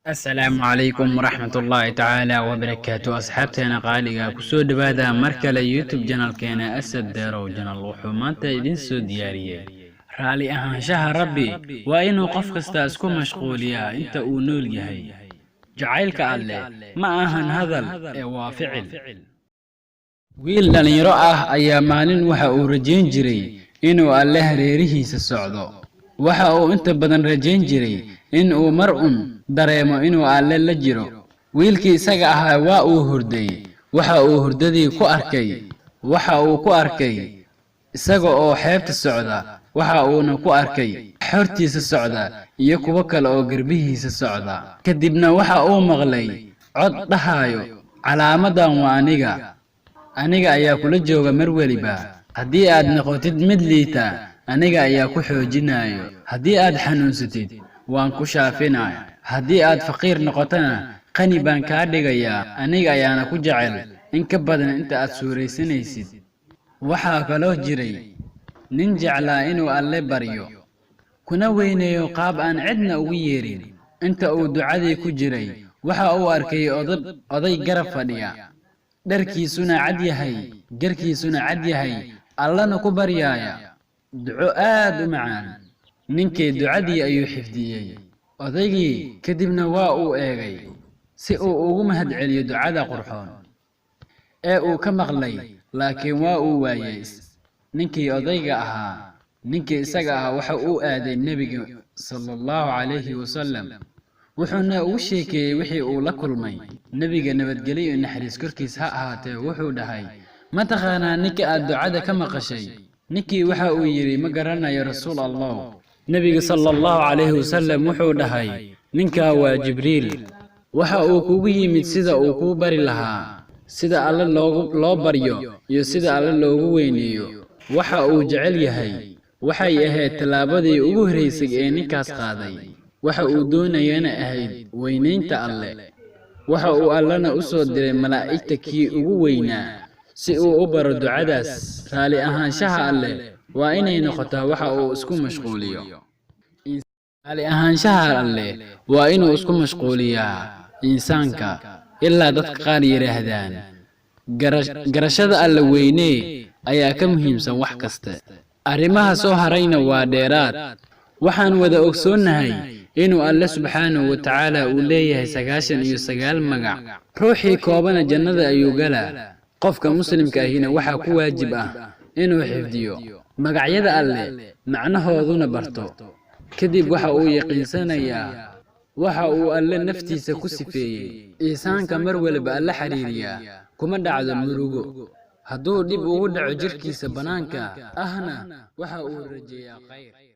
السلام عليكم ورحمة الله تعالى وبركاته أصحابتنا قاليقا كسو دبادا مركلا يوتيوب جانال كينا أسد ديرو جانال وحومانتا إدين سو ديارية رالي أهانشاها ربي وإنو قف قستا اسكو مشغوليا انت نول يهي جعيلك ألي ما أهان هذل وافعل ويل لن يرأه أيا مالين وحا رجين جري إنو الله ريريه سسعودو وحا انت بدن رجين جري إنو مرء dareemo inuu alle la jiro wiilkii isaga ahaa waa uu hurday waxa uu hurdadii ku arkay isaga oo xeebta socda waxa uuna ku arkay xortiisa socda iyo kuwa kale oo garbihiisa socda kadibna waxa uu maqlay cod dhahayo calaamadan waa aniga ayaa kula jooga mar waliba haddii aad noqotid mid liita aniga ayaa ku xoojinayo haddii aad xanuunsatid waan ku shaafinayaa haddii aad faqiir noqotana qani baan kaa dhigayaa aniga ayaana ku jecel in ka badan inta aad suuraysanaysid waxaa kaloo jiray nin jeclaa inuu alle baryo kuna weyneeyo qaab aan cidna ugu yeerin inta uu ducadii ku jiray waxa uu arkay oday garab fadhiya dharkiisuna cad yahay allana ku baryaaya duco aad u macaan ninkii ducadii ayuu xifdiyey odaygii kadibna waa uu eegay si uu ugu mahadceliyo ducada qurxoon ee uu ka maqlay laakiin waa uu waayay ninkii isaga ahaa waxa uu aaday nebiga sallallahu alayhi wasallam wuxuuna ugu sheekeeyey wixii uu la kulmay nebiga nabadgelyo iyo naxariis korkiis ha ahaatee wuxuu dhahay ma taqaanaa ninka aad ducada ka maqashay ninkii waxa uu yidhi ma garanayo rasuul allah nebiga sallallahu alayhi wasallam wuxuu dhahay ninka waa jibriil waxa uu kugu yimid sida uu kuu bari lahaa sida alle loo baryo iyo sida alle loogu weyneeyo waxa uu jecel yahay waxay ahayd talaabadii ugu horeysay ee ninkaas qaaday waxa uu doonayana ahayd weynaynta alle waxa uu allana u soo diray malaa'igta kii ugu weynaa si uu u baro ducadaas raali ahaanshaha alle waa inay noqotaa waxa uu isku mashquuliyo raali ahaanshaha alle waa inuu isku mashquuliyaa insaanka ilaa dadka qaar yiraahdaan garashada alle weynee ayaa ka muhiimsan wax kasta arrimaha soo harayna waa dheeraad waxaan wada ogsoonnahay inuu alle subxaanahu wa tacaala uu leeyahay 99 magac ruuxii koobana jannada ayuu galaa qofka muslimka ahina waxaa ku waajib ah inuu xifdiyo magacyada alle macnahooduna barto kadib waxa uu yaqiinsanayaa waxa uu alle naftiisa ku sifeeyey insaanka mar waliba alla xiriiriya kuma dhacdo murugo hadduu dib ugu dhaco jirkiisa banaanka ahna waxa uu rajeeyaa khayr